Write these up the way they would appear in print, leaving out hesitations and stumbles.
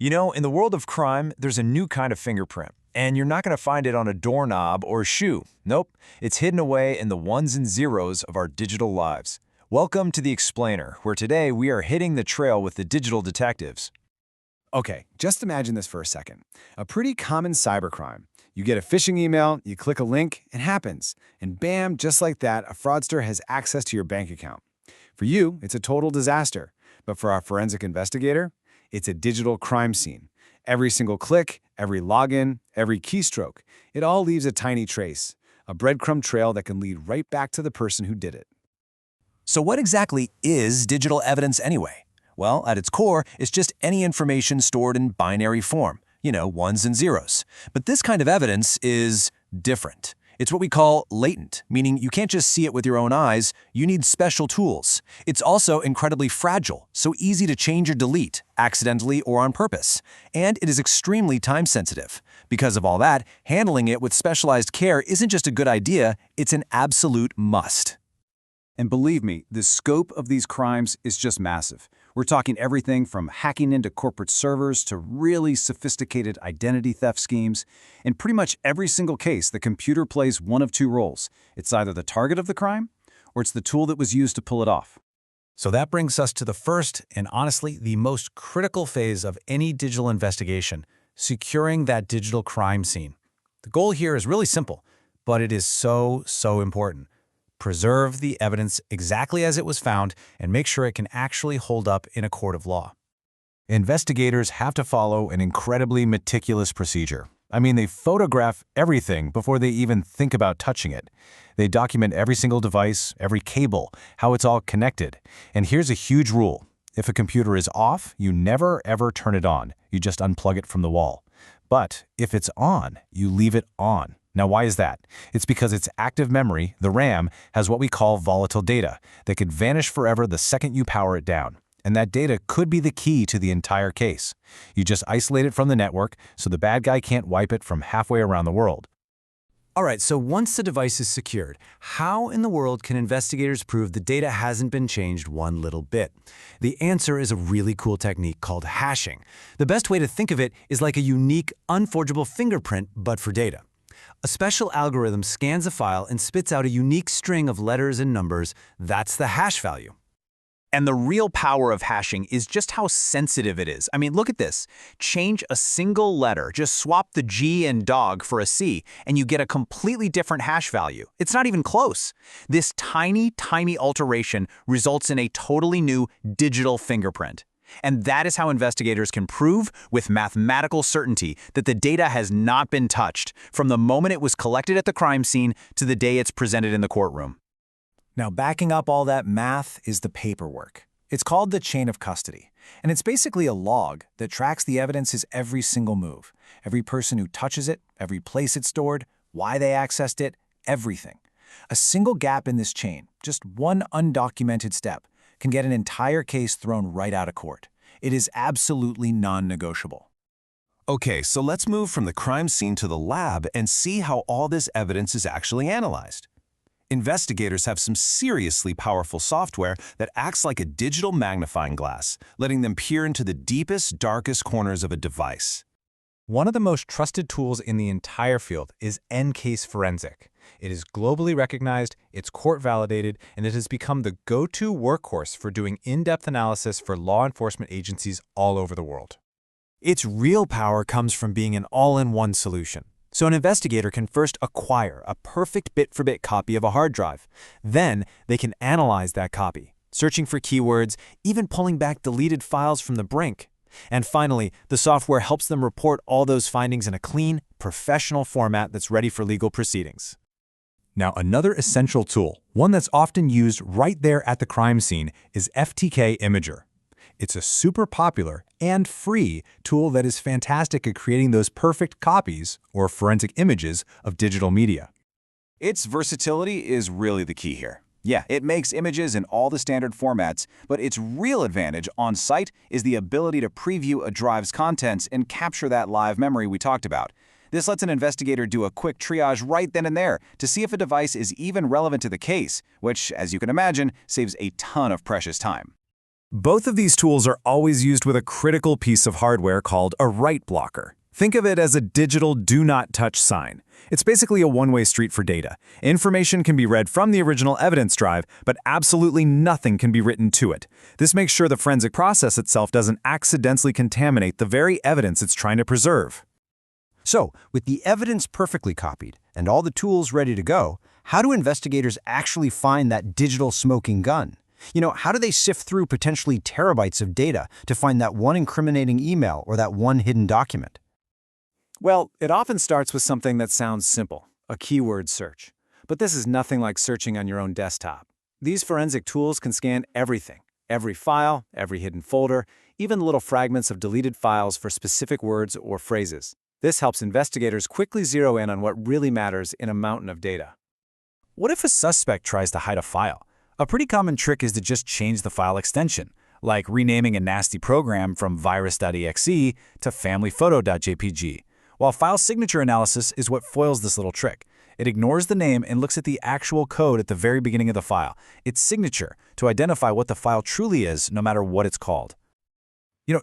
You know, in the world of crime, there's a new kind of fingerprint, and you're not going to find it on a doorknob or a shoe. Nope, it's hidden away in the ones and zeros of our digital lives. Welcome to The Explainer, where today we are hitting the trail with the digital detectives. Okay, just imagine this for a second. A pretty common cybercrime. You get a phishing email, you click a link, it happens. And bam, just like that, a fraudster has access to your bank account. For you, it's a total disaster. But for our forensic investigator, it's a digital crime scene. Every single click, every login, every keystroke, it all leaves a tiny trace, a breadcrumb trail that can lead right back to the person who did it. So what exactly is digital evidence anyway? Well, at its core, it's just any information stored in binary form, ones and zeros. But this kind of evidence is different. It's what we call latent, meaning you can't just see it with your own eyes, you need special tools. It's also incredibly fragile, so easy to change or delete, accidentally or on purpose. And it is extremely time-sensitive. Because of all that, handling it with specialized care isn't just a good idea, it's an absolute must. And believe me, the scope of these crimes is just massive. We're talking everything from hacking into corporate servers to really sophisticated identity theft schemes. In pretty much every single case, the computer plays one of two roles. It's either the target of the crime, or it's the tool that was used to pull it off. So that brings us to the first and honestly the most critical phase of any digital investigation, securing that digital crime scene. The goal here is really simple, but it is so important. Preserve the evidence exactly as it was found and make sure it can actually hold up in a court of law. Investigators have to follow an incredibly meticulous procedure. They photograph everything before they even think about touching it. They document every single device, every cable, how it's all connected. And here's a huge rule. If a computer is off, you never ever turn it on. You just unplug it from the wall. But if it's on, you leave it on. Now, why is that? It's because its active memory, the RAM, has what we call volatile data that could vanish forever the second you power it down. And that data could be the key to the entire case. You just isolate it from the network so the bad guy can't wipe it from halfway around the world. All right, so once the device is secured, how in the world can investigators prove the data hasn't been changed one little bit? The answer is a really cool technique called hashing. The best way to think of it is like a unique, unforgeable fingerprint, but for data. A special algorithm scans a file and spits out a unique string of letters and numbers. That's the hash value. And the real power of hashing is just how sensitive it is. Look at this. Change a single letter, just swap the G in dog for a C, and you get a completely different hash value. It's not even close. This tiny alteration results in a totally new digital fingerprint. And that is how investigators can prove with mathematical certainty that the data has not been touched from the moment it was collected at the crime scene to the day it's presented in the courtroom. Now, backing up all that math is the paperwork. It's called the chain of custody, and it's basically a log that tracks the evidence's every single move, every person who touches it, every place it's stored, why they accessed it, everything. A single gap in this chain, just one undocumented step, can get an entire case thrown right out of court. It is absolutely non-negotiable. Okay, so let's move from the crime scene to the lab and see how all this evidence is actually analyzed. Investigators have some seriously powerful software that acts like a digital magnifying glass, letting them peer into the deepest, darkest corners of a device. One of the most trusted tools in the entire field is EnCase Forensic. It is globally recognized, it's court-validated, and it has become the go-to workhorse for doing in-depth analysis for law enforcement agencies all over the world. Its real power comes from being an all-in-one solution. So an investigator can first acquire a perfect bit-for-bit copy of a hard drive. Then they can analyze that copy, searching for keywords, even pulling back deleted files from the brink. And finally, the software helps them report all those findings in a clean, professional format that's ready for legal proceedings. Now, another essential tool, one that's often used right there at the crime scene, is FTK Imager. It's a super popular and free tool that is fantastic at creating those perfect copies or forensic images of digital media. Its versatility is really the key here. Yeah, it makes images in all the standard formats, but its real advantage on site is the ability to preview a drive's contents and capture that live memory we talked about. This lets an investigator do a quick triage right then and there to see if a device is even relevant to the case, which, as you can imagine, saves a ton of precious time. Both of these tools are always used with a critical piece of hardware called a write blocker. Think of it as a digital do not touch sign. It's basically a one-way street for data. Information can be read from the original evidence drive, but absolutely nothing can be written to it. This makes sure the forensic process itself doesn't accidentally contaminate the very evidence it's trying to preserve. So, with the evidence perfectly copied and all the tools ready to go, how do investigators actually find that digital smoking gun? How do they sift through potentially terabytes of data to find that one incriminating email or that one hidden document? Well, it often starts with something that sounds simple, a keyword search. But this is nothing like searching on your own desktop. These forensic tools can scan everything, every file, every hidden folder, even little fragments of deleted files for specific words or phrases. This helps investigators quickly zero in on what really matters in a mountain of data. What if a suspect tries to hide a file? A pretty common trick is to just change the file extension, like renaming a nasty program from virus.exe to familyphoto.jpg. While file signature analysis is what foils this little trick. It ignores the name and looks at the actual code at the very beginning of the file, its signature, to identify what the file truly is, no matter what it's called.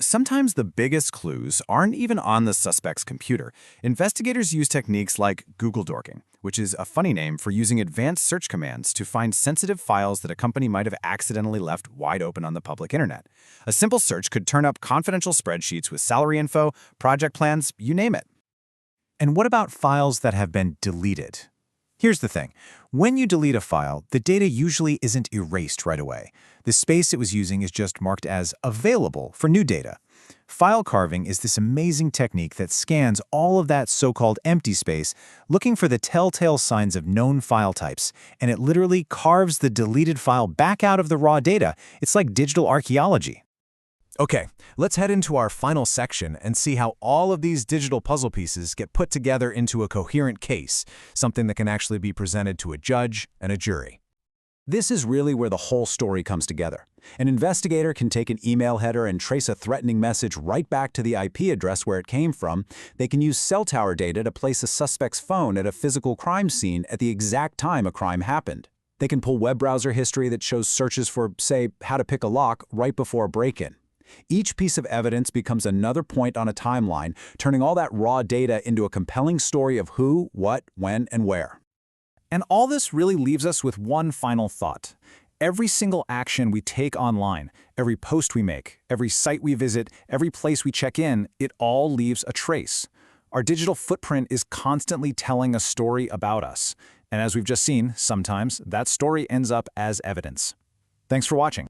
Sometimes the biggest clues aren't even on the suspect's computer. Investigators use techniques like Google dorking, which is a funny name for using advanced search commands to find sensitive files that a company might have accidentally left wide open on the public internet. A simple search could turn up confidential spreadsheets with salary info, project plans, you name it. And what about files that have been deleted? Here's the thing. When you delete a file, the data usually isn't erased right away. The space it was using is just marked as available for new data. File carving is this amazing technique that scans all of that so-called empty space, looking for the telltale signs of known file types, and it literally carves the deleted file back out of the raw data. It's like digital archaeology. Okay, let's head into our final section and see how all of these digital puzzle pieces get put together into a coherent case, something that can actually be presented to a judge and a jury. This is really where the whole story comes together. An investigator can take an email header and trace a threatening message right back to the IP address where it came from. They can use cell tower data to place a suspect's phone at a physical crime scene at the exact time a crime happened. They can pull web browser history that shows searches for, say, how to pick a lock right before a break-in. Each piece of evidence becomes another point on a timeline, turning all that raw data into a compelling story of who, what, when, and where. And all this really leaves us with one final thought. Every single action we take online, every post we make, every site we visit, every place we check in, it all leaves a trace. Our digital footprint is constantly telling a story about us. And as we've just seen, sometimes that story ends up as evidence. Thanks for watching.